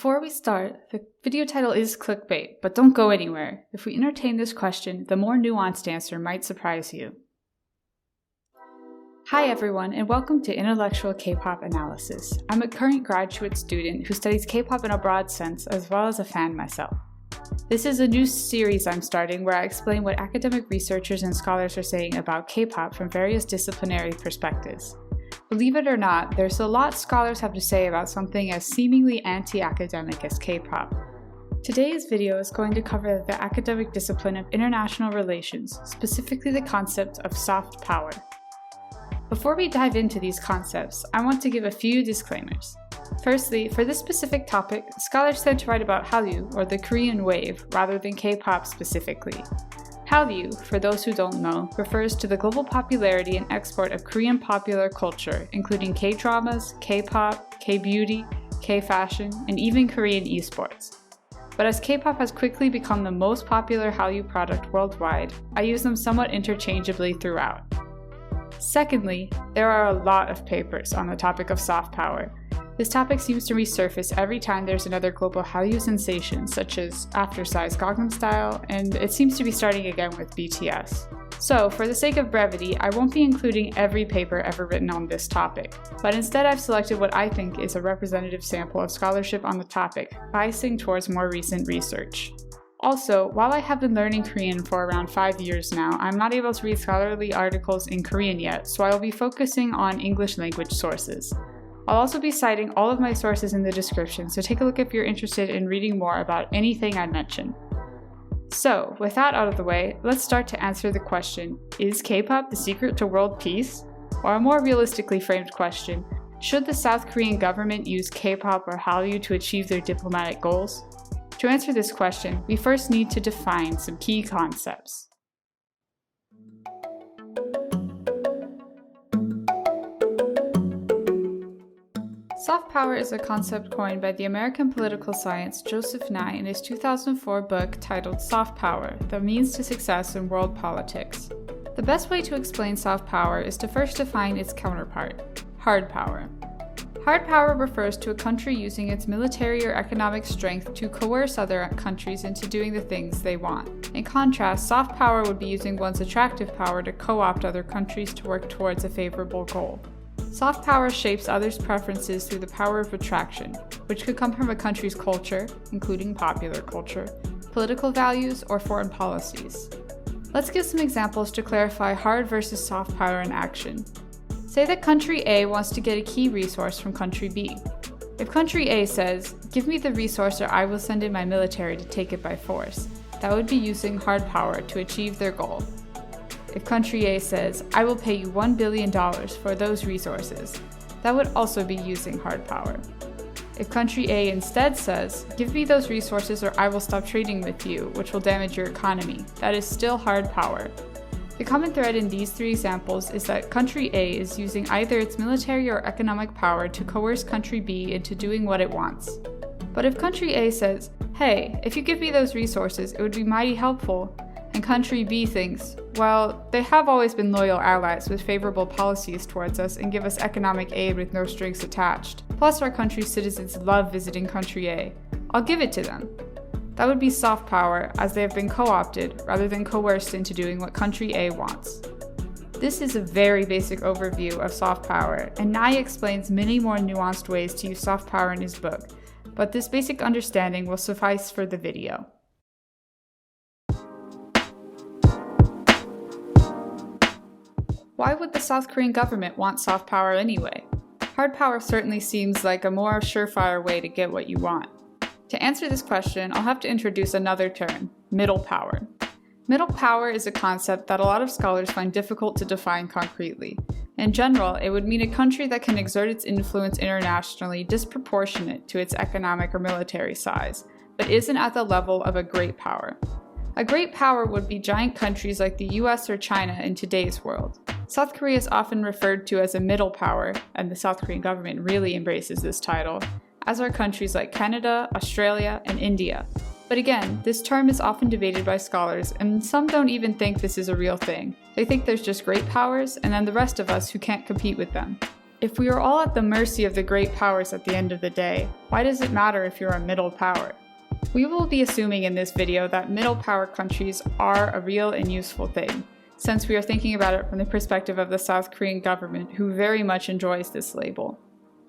Before we start, the video title is clickbait, but don't go anywhere. If we entertain this question, the more nuanced answer might surprise you. Hi everyone, and welcome to Intellectual K-pop Analysis. I'm a current graduate student who studies K-pop in a broad sense, as well as a fan myself. This is a new series I'm starting where I explain what academic researchers and scholars are saying about K-pop from various disciplinary perspectives. Believe it or not, there's a lot scholars have to say about something as seemingly anti-academic as K-pop. Today's video is going to cover the academic discipline of international relations, specifically the concept of soft power. Before we dive into these concepts, I want to give a few disclaimers. Firstly, for this specific topic, scholars tend to write about Hallyu, or the Korean wave, rather than K-pop specifically. Hallyu, for those who don't know, refers to the global popularity and export of Korean popular culture, including K-dramas, K-pop, K-beauty, K-fashion, and even Korean esports. But as K-pop has quickly become the most popular Hallyu product worldwide, I use them somewhat interchangeably throughout. Secondly, there are a lot of papers on the topic of soft power. This topic seems to resurface every time there's another global Hallyu sensation, such as After Size Gangnam Style, and it seems to be starting again with BTS. So, for the sake of brevity, I won't be including every paper ever written on this topic, but instead I've selected what I think is a representative sample of scholarship on the topic, biasing towards more recent research. Also, while I have been learning Korean for around 5 years now, I'm not able to read scholarly articles in Korean yet, so I will be focusing on English language sources. I'll also be citing all of my sources in the description, so take a look if you're interested in reading more about anything I mention. So, with that out of the way, let's start to answer the question, is K-pop the secret to world peace? Or a more realistically framed question, should the South Korean government use K-pop or Hallyu to achieve their diplomatic goals? To answer this question, we first need to define some key concepts. Soft power is a concept coined by the American political scientist Joseph Nye in his 2004 book titled Soft Power: The Means to Success in World Politics. The best way to explain soft power is to first define its counterpart, hard power. Hard power refers to a country using its military or economic strength to coerce other countries into doing the things they want. In contrast, soft power would be using one's attractive power to co-opt other countries to work towards a favorable goal. Soft power shapes others' preferences through the power of attraction, which could come from a country's culture, including popular culture, political values, or foreign policies. Let's give some examples to clarify hard versus soft power in action. Say that country A wants to get a key resource from country B. If country A says, "Give me the resource or I will send in my military to take it by force," that would be using hard power to achieve their goal. If country A says, "I will pay you $1 billion for those resources," that would also be using hard power. If country A instead says, "Give me those resources or I will stop trading with you, which will damage your economy," that is still hard power. The common thread in these three examples is that country A is using either its military or economic power to coerce country B into doing what it wants. But if country A says, "Hey, if you give me those resources, it would be mighty helpful," and country B thinks, "Well, they have always been loyal allies with favorable policies towards us and give us economic aid with no strings attached. Plus our country's citizens love visiting country A. I'll give it to them." That would be soft power, as they have been co-opted rather than coerced into doing what country A wants. This is a very basic overview of soft power, and Nye explains many more nuanced ways to use soft power in his book, but this basic understanding will suffice for the video. Why would the South Korean government want soft power anyway? Hard power certainly seems like a more surefire way to get what you want. To answer this question, I'll have to introduce another term, middle power. Middle power is a concept that a lot of scholars find difficult to define concretely. In general, it would mean a country that can exert its influence internationally disproportionate to its economic or military size, but isn't at the level of a great power. A great power would be giant countries like the US or China in today's world. South Korea is often referred to as a middle power, and the South Korean government really embraces this title, as are countries like Canada, Australia, and India. But again, this term is often debated by scholars, and some don't even think this is a real thing. They think there's just great powers, and then the rest of us who can't compete with them. If we are all at the mercy of the great powers at the end of the day, why does it matter if you're a middle power? We will be assuming in this video that middle power countries are a real and useful thing, since we are thinking about it from the perspective of the South Korean government, who very much enjoys this label.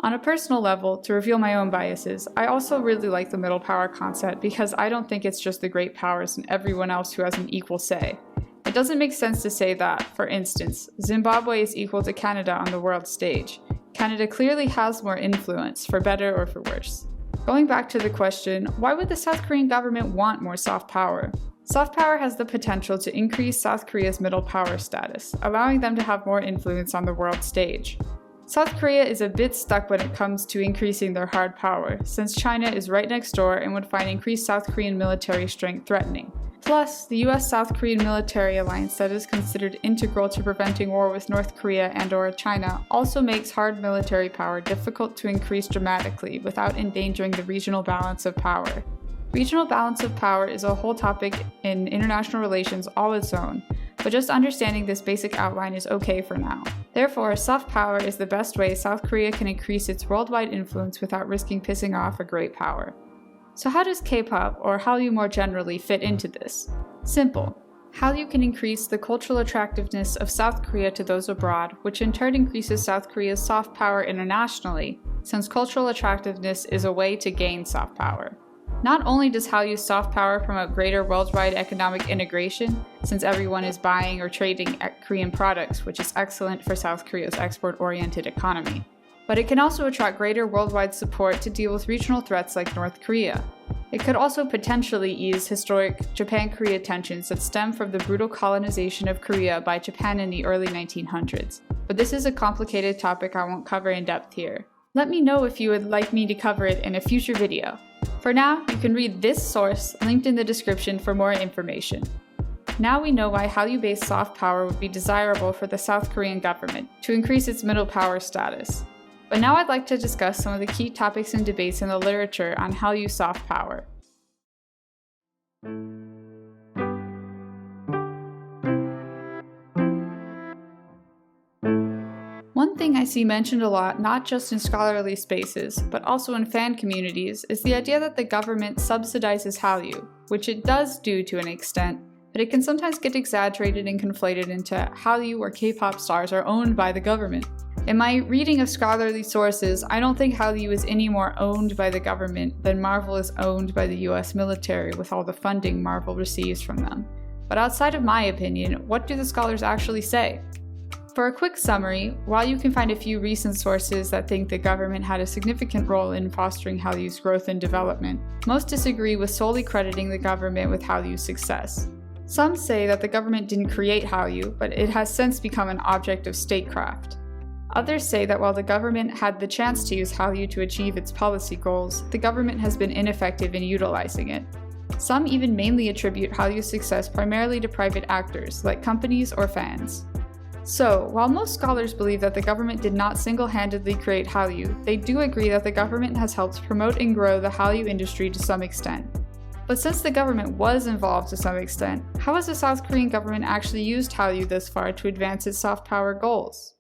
On a personal level, to reveal my own biases, I also really like the middle power concept because I don't think it's just the great powers and everyone else who has an equal say. It doesn't make sense to say that, for instance, Zimbabwe is equal to Canada on the world stage. Canada clearly has more influence, for better or for worse. Going back to the question, why would the South Korean government want more soft power? Soft power has the potential to increase South Korea's middle power status, allowing them to have more influence on the world stage. South Korea is a bit stuck when it comes to increasing their hard power, since China is right next door and would find increased South Korean military strength threatening. Plus, the US-South Korean military alliance that is considered integral to preventing war with North Korea and/or China also makes hard military power difficult to increase dramatically without endangering the regional balance of power. Regional balance of power is a whole topic in international relations all its own, but just understanding this basic outline is okay for now. Therefore, soft power is the best way South Korea can increase its worldwide influence without risking pissing off a great power. So how does K-pop, or Hallyu more generally, fit into this? Simple. Hallyu can increase the cultural attractiveness of South Korea to those abroad, which in turn increases South Korea's soft power internationally, since cultural attractiveness is a way to gain soft power. Not only does Hallyu's soft power promote greater worldwide economic integration, since everyone is buying or trading Korean products, which is excellent for South Korea's export-oriented economy, but it can also attract greater worldwide support to deal with regional threats like North Korea. It could also potentially ease historic Japan-Korea tensions that stem from the brutal colonization of Korea by Japan in the early 1900s. But this is a complicated topic I won't cover in depth here. Let me know if you would like me to cover it in a future video. For now, you can read this source linked in the description for more information. Now we know why Hallyu-based soft power would be desirable for the South Korean government, to increase its middle power status. But now I'd like to discuss some of the key topics and debates in the literature on Hallyu soft power. One thing I see mentioned a lot, not just in scholarly spaces, but also in fan communities, is the idea that the government subsidizes Hallyu, which it does do to an extent, but it can sometimes get exaggerated and conflated into Hallyu or K-pop stars are owned by the government. In my reading of scholarly sources, I don't think Hallyu is any more owned by the government than Marvel is owned by the US military with all the funding Marvel receives from them. But outside of my opinion, what do the scholars actually say? For a quick summary, while you can find a few recent sources that think the government had a significant role in fostering Hallyu's growth and development, most disagree with solely crediting the government with Hallyu's success. Some say that the government didn't create Hallyu, but it has since become an object of statecraft. Others say that while the government had the chance to use Hallyu to achieve its policy goals, the government has been ineffective in utilizing it. Some even mainly attribute Hallyu's success primarily to private actors, like companies or fans. So, while most scholars believe that the government did not single-handedly create Hallyu, they do agree that the government has helped promote and grow the Hallyu industry to some extent. But since the government was involved to some extent, how has the South Korean government actually used Hallyu thus far to advance its soft power goals?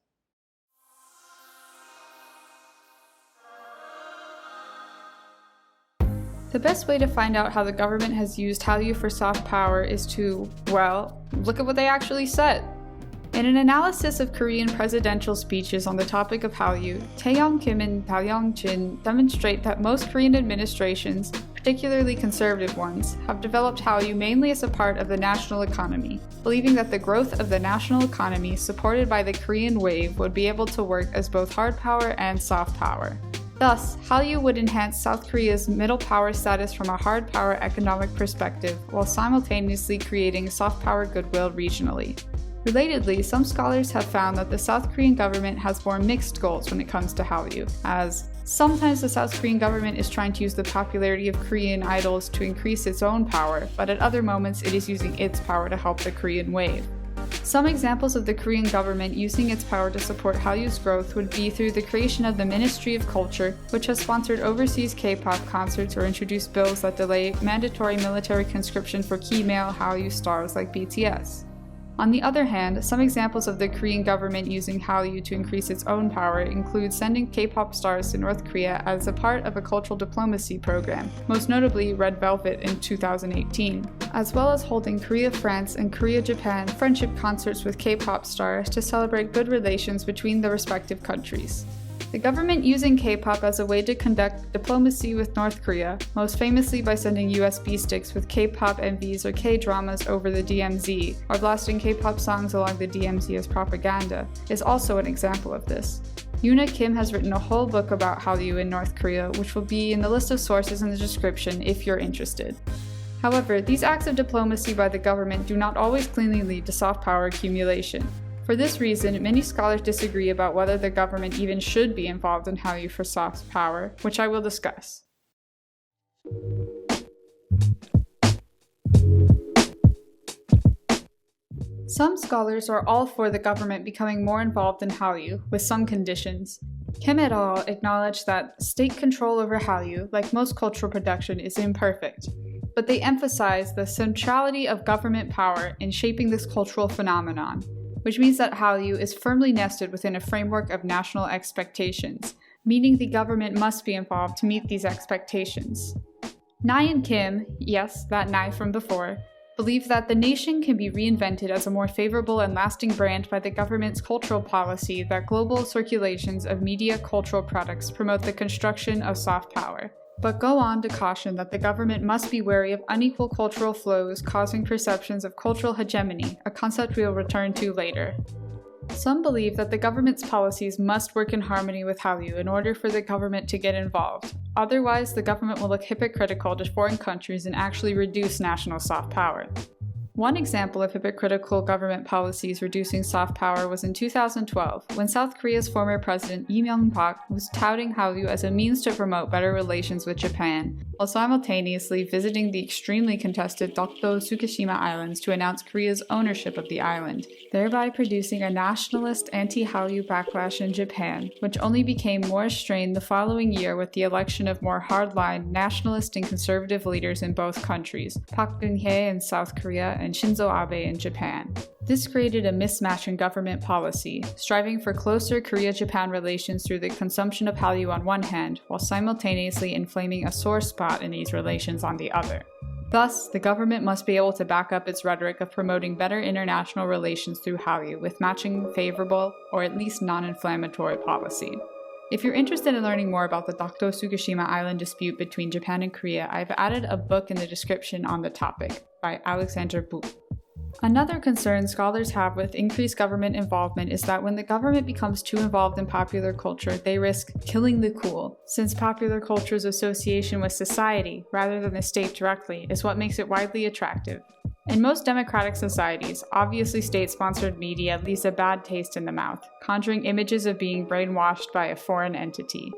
The best way to find out how the government has used Hallyu for soft power is to, well, look at what they actually said. In an analysis of Korean presidential speeches on the topic of Hallyu, Taeyong Kim and Taeyong Jin demonstrate that most Korean administrations, particularly conservative ones, have developed Hallyu mainly as a part of the national economy, believing that the growth of the national economy supported by the Korean wave would be able to work as both hard power and soft power. Thus, Hallyu would enhance South Korea's middle power status from a hard power economic perspective, while simultaneously creating soft power goodwill regionally. Relatedly, some scholars have found that the South Korean government has more mixed goals when it comes to Hallyu, as sometimes the South Korean government is trying to use the popularity of Korean idols to increase its own power, but at other moments it is using its power to help the Korean wave. Some examples of the Korean government using its power to support Hallyu's growth would be through the creation of the Ministry of Culture, which has sponsored overseas K-pop concerts or introduced bills that delay mandatory military conscription for key male Hallyu stars like BTS. On the other hand, some examples of the Korean government using Hallyu to increase its own power include sending K-pop stars to North Korea as a part of a cultural diplomacy program, most notably Red Velvet in 2018, as well as holding Korea-France and Korea-Japan friendship concerts with K-pop stars to celebrate good relations between the respective countries. The government using K-pop as a way to conduct diplomacy with North Korea, most famously by sending USB sticks with K-pop MVs or K-dramas over the DMZ, or blasting K-pop songs along the DMZ as propaganda, is also an example of this. Yoona Kim has written a whole book about Hallyu in North Korea, which will be in the list of sources in the description if you're interested. However, these acts of diplomacy by the government do not always cleanly lead to soft power accumulation. For this reason, many scholars disagree about whether the government even should be involved in Hallyu for soft power, which I will discuss. Some scholars are all for the government becoming more involved in Hallyu, with some conditions. Kim et al. Acknowledge that state control over Hallyu, like most cultural production, is imperfect, but they emphasize the centrality of government power in shaping this cultural phenomenon, which means that Hallyu is firmly nested within a framework of national expectations, meaning the government must be involved to meet these expectations. Nye and Kim, yes, that Nye from before, believe that the nation can be reinvented as a more favorable and lasting brand by the government's cultural policy that global circulations of media cultural products promote the construction of soft power, but go on to caution that the government must be wary of unequal cultural flows causing perceptions of cultural hegemony, a concept we will return to later. Some believe that the government's policies must work in harmony with Hallyu in order for the government to get involved. Otherwise, the government will look hypocritical to foreign countries and actually reduce national soft power. One example of hypocritical government policies reducing soft power was in 2012, when South Korea's former president Lee Myung-pak was touting Hallyu as a means to promote better relations with Japan, while simultaneously visiting the extremely contested Dokdo Tsukishima Islands to announce Korea's ownership of the island, thereby producing a nationalist anti-Hallyu backlash in Japan, which only became more strained the following year with the election of more hardline nationalist and conservative leaders in both countries, Park Geun-hye in South Korea and Shinzo Abe in Japan. This created a mismatch in government policy, striving for closer Korea-Japan relations through the consumption of Hallyu on one hand, while simultaneously inflaming a sore spot in these relations on the other. Thus, the government must be able to back up its rhetoric of promoting better international relations through Hallyu with matching favorable, or at least non-inflammatory policy. If you're interested in learning more about the Dokdo Tsukishima Island dispute between Japan and Korea, I've added a book in the description on the topic, by Alexander Bu. Another concern scholars have with increased government involvement is that when the government becomes too involved in popular culture, they risk killing the cool, since popular culture's association with society, rather than the state directly, is what makes it widely attractive. In most democratic societies, obviously state-sponsored media leaves a bad taste in the mouth, conjuring images of being brainwashed by a foreign entity.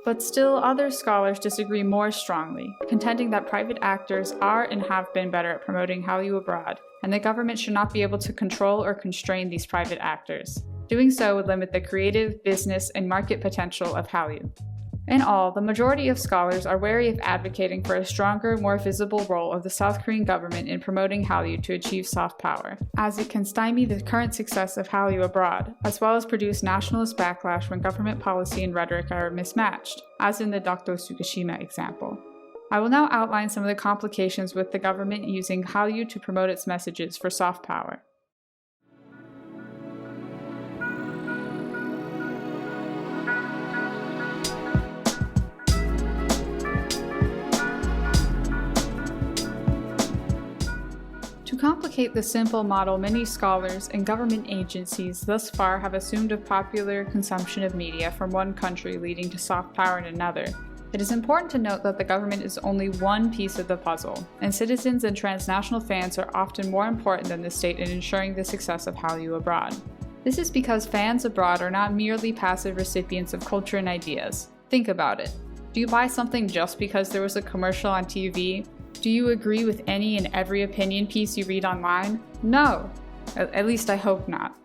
But still, other scholars disagree more strongly, contending that private actors are and have been better at promoting Hallyu abroad, and the government should not be able to control or constrain these private actors. Doing so would limit the creative, business, and market potential of Hallyu. In all, the majority of scholars are wary of advocating for a stronger, more visible role of the South Korean government in promoting Hallyu to achieve soft power, as it can stymie the current success of Hallyu abroad, as well as produce nationalist backlash when government policy and rhetoric are mismatched, as in the Dokdo Tsukishima example. I will now outline some of the complications with the government using Hallyu to promote its messages for soft power. To complicate the simple model many scholars and government agencies thus far have assumed of popular consumption of media from one country leading to soft power in another, it is important to note that the government is only one piece of the puzzle, and citizens and transnational fans are often more important than the state in ensuring the success of Hallyu abroad. This is because fans abroad are not merely passive recipients of culture and ideas. Think about it. Do you buy something just because there was a commercial on TV? Do you agree with any and every opinion piece you read online? No! At least I hope not.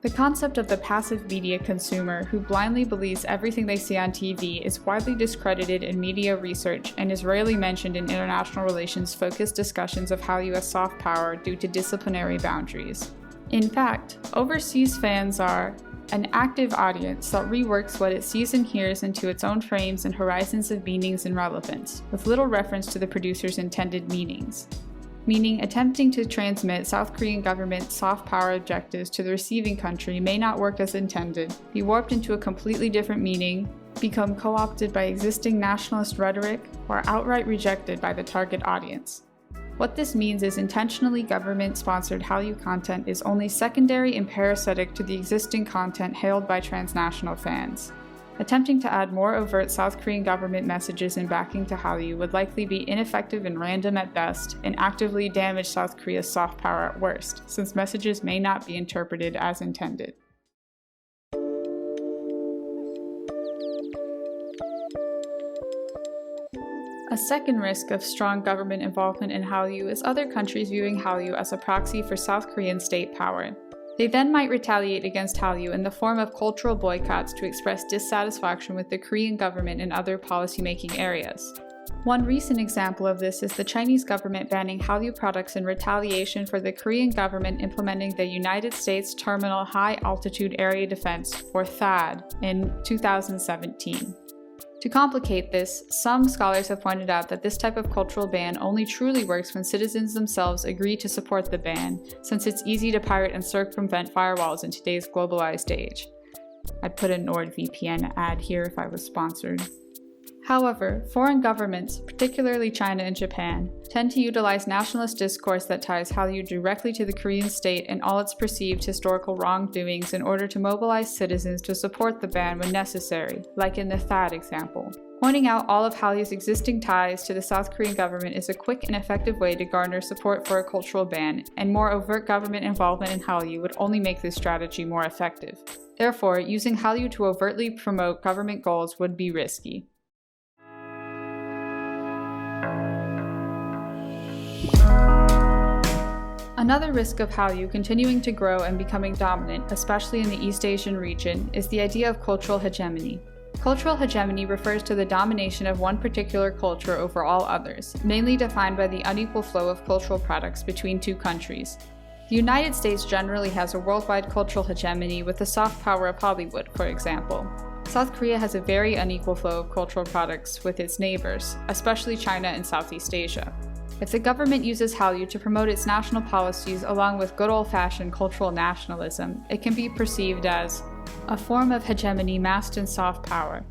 The concept of the passive media consumer who blindly believes everything they see on TV is widely discredited in media research and is rarely mentioned in international relations-focused discussions of Hallyu as soft power due to disciplinary boundaries. In fact, overseas fans are an active audience that reworks what it sees and hears into its own frames and horizons of meanings and relevance, with little reference to the producer's intended meanings. Meaning, attempting to transmit South Korean government soft power objectives to the receiving country may not work as intended, be warped into a completely different meaning, become co-opted by existing nationalist rhetoric, or outright rejected by the target audience. What this means is intentionally government-sponsored Hallyu content is only secondary and parasitic to the existing content hailed by transnational fans. Attempting to add more overt South Korean government messages and backing to Hallyu would likely be ineffective and random at best, and actively damage South Korea's soft power at worst, since messages may not be interpreted as intended. A second risk of strong government involvement in Hallyu is other countries viewing Hallyu as a proxy for South Korean state power. They then might retaliate against Hallyu in the form of cultural boycotts to express dissatisfaction with the Korean government in other policymaking areas. One recent example of this is the Chinese government banning Hallyu products in retaliation for the Korean government implementing the United States Terminal High Altitude Area Defense, or THAAD, in 2017. To complicate this, some scholars have pointed out that this type of cultural ban only truly works when citizens themselves agree to support the ban, since it's easy to pirate and circumvent firewalls in today's globalized age. I'd put a NordVPN ad here if I was sponsored. However, foreign governments, particularly China and Japan, tend to utilize nationalist discourse that ties Hallyu directly to the Korean state and all its perceived historical wrongdoings in order to mobilize citizens to support the ban when necessary, like in the THAAD example. Pointing out all of Hallyu's existing ties to the South Korean government is a quick and effective way to garner support for a cultural ban, and more overt government involvement in Hallyu would only make this strategy more effective. Therefore, using Hallyu to overtly promote government goals would be risky. Another risk of Hallyu continuing to grow and becoming dominant, especially in the East Asian region, is the idea of cultural hegemony. Cultural hegemony refers to the domination of one particular culture over all others, mainly defined by the unequal flow of cultural products between two countries. The United States generally has a worldwide cultural hegemony with the soft power of Hollywood, for example. South Korea has a very unequal flow of cultural products with its neighbors, especially China and Southeast Asia. If the government uses Hallyu to promote its national policies along with good old-fashioned cultural nationalism, it can be perceived as a form of hegemony masked in soft power.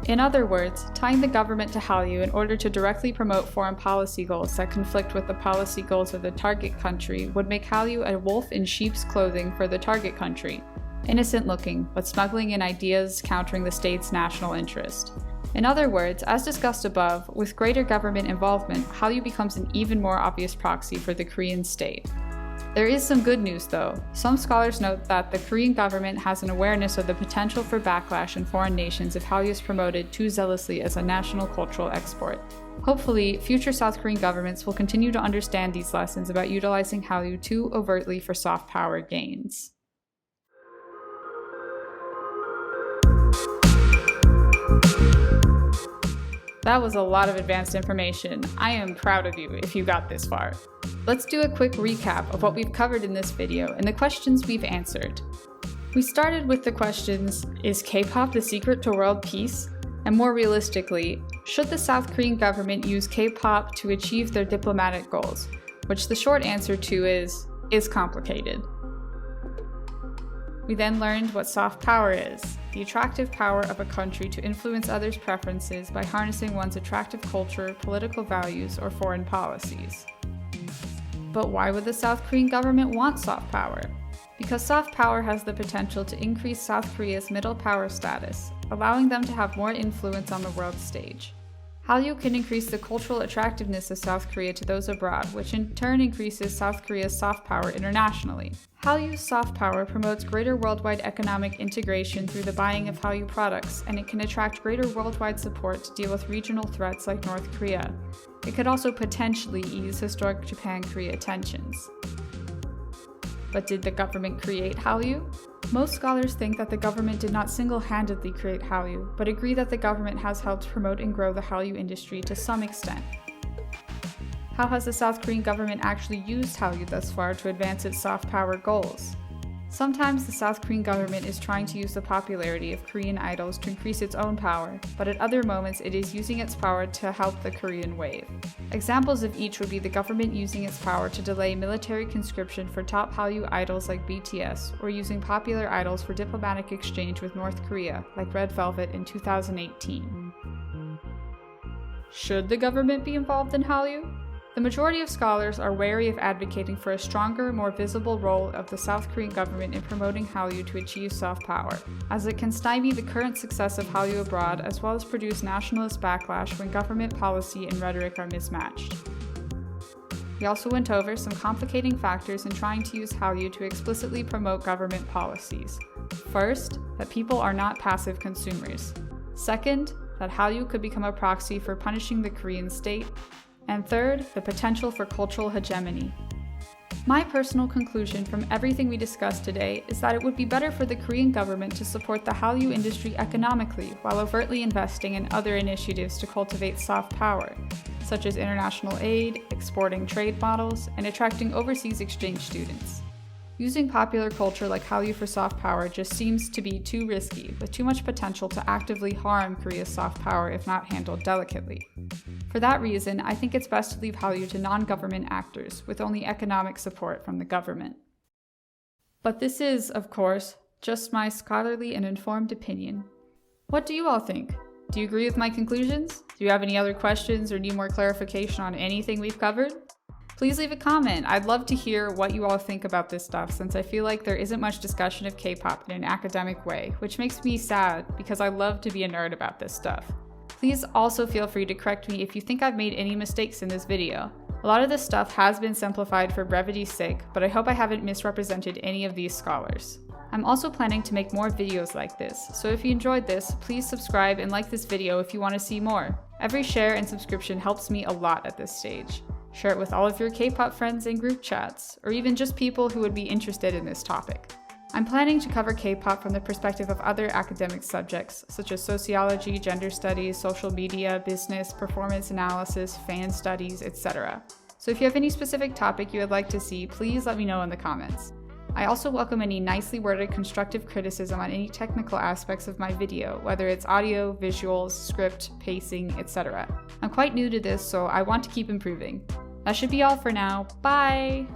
In other words, tying the government to Hallyu in order to directly promote foreign policy goals that conflict with the policy goals of the target country would make Hallyu a wolf in sheep's clothing for the target country, innocent looking, but smuggling in ideas countering the state's national interest. In other words, as discussed above, with greater government involvement, Hallyu becomes an even more obvious proxy for the Korean state. There is some good news though. Some scholars note that the Korean government has an awareness of the potential for backlash in foreign nations if Hallyu is promoted too zealously as a national cultural export. Hopefully, future South Korean governments will continue to understand these lessons about utilizing Hallyu too overtly for soft power gains. That was a lot of advanced information. I am proud of you if you got this far. Let's do a quick recap of what we've covered in this video and the questions we've answered. We started with the questions, is K-pop the secret to world peace? And more realistically, should the South Korean government use K-pop to achieve their diplomatic goals? Which the short answer to is complicated. We then learned what soft power is, the attractive power of a country to influence others' preferences by harnessing one's attractive culture, political values, or foreign policies. But why would the South Korean government want soft power? Because soft power has the potential to increase South Korea's middle power status, allowing them to have more influence on the world stage. Hallyu can increase the cultural attractiveness of South Korea to those abroad, which in turn increases South Korea's soft power internationally. Hallyu's soft power promotes greater worldwide economic integration through the buying of Hallyu products, and it can attract greater worldwide support to deal with regional threats like North Korea. It could also potentially ease historic Japan-Korea tensions. But did the government create Hallyu? Most scholars think that the government did not single-handedly create Hallyu, but agree that the government has helped promote and grow the Hallyu industry to some extent. How has the South Korean government actually used Hallyu thus far to advance its soft power goals? Sometimes the South Korean government is trying to use the popularity of Korean idols to increase its own power, but at other moments it is using its power to help the Korean wave. Examples of each would be the government using its power to delay military conscription for top Hallyu idols like BTS, or using popular idols for diplomatic exchange with North Korea, like Red Velvet in 2018. Should the government be involved in Hallyu? The majority of scholars are wary of advocating for a stronger, more visible role of the South Korean government in promoting Hallyu to achieve soft power, as it can stymie the current success of Hallyu abroad as well as produce nationalist backlash when government policy and rhetoric are mismatched. He also went over some complicating factors in trying to use Hallyu to explicitly promote government policies. First, that people are not passive consumers. Second, that Hallyu could become a proxy for punishing the Korean state. And third, the potential for cultural hegemony. My personal conclusion from everything we discussed today is that it would be better for the Korean government to support the Hallyu industry economically while overtly investing in other initiatives to cultivate soft power, such as international aid, exporting trade models, and attracting overseas exchange students. Using popular culture like Hallyu for soft power just seems to be too risky, with too much potential to actively harm Korea's soft power if not handled delicately. For that reason, I think it's best to leave Hallyu to non-government actors, with only economic support from the government. But this is, of course, just my scholarly and informed opinion. What do you all think? Do you agree with my conclusions? Do you have any other questions or need more clarification on anything we've covered? Please leave a comment. I'd love to hear what you all think about this stuff, since I feel like there isn't much discussion of K-pop in an academic way, which makes me sad because I love to be a nerd about this stuff. Please also feel free to correct me if you think I've made any mistakes in this video. A lot of this stuff has been simplified for brevity's sake, but I hope I haven't misrepresented any of these scholars. I'm also planning to make more videos like this, so if you enjoyed this, please subscribe and like this video if you want to see more. Every share and subscription helps me a lot at this stage. Share it with all of your K-pop friends in group chats, or even just people who would be interested in this topic. I'm planning to cover K-pop from the perspective of other academic subjects, such as sociology, gender studies, social media, business, performance analysis, fan studies, etc. So if you have any specific topic you would like to see, please let me know in the comments. I also welcome any nicely worded constructive criticism on any technical aspects of my video, whether it's audio, visuals, script, pacing, etc. I'm quite new to this, so I want to keep improving. That should be all for now. Bye!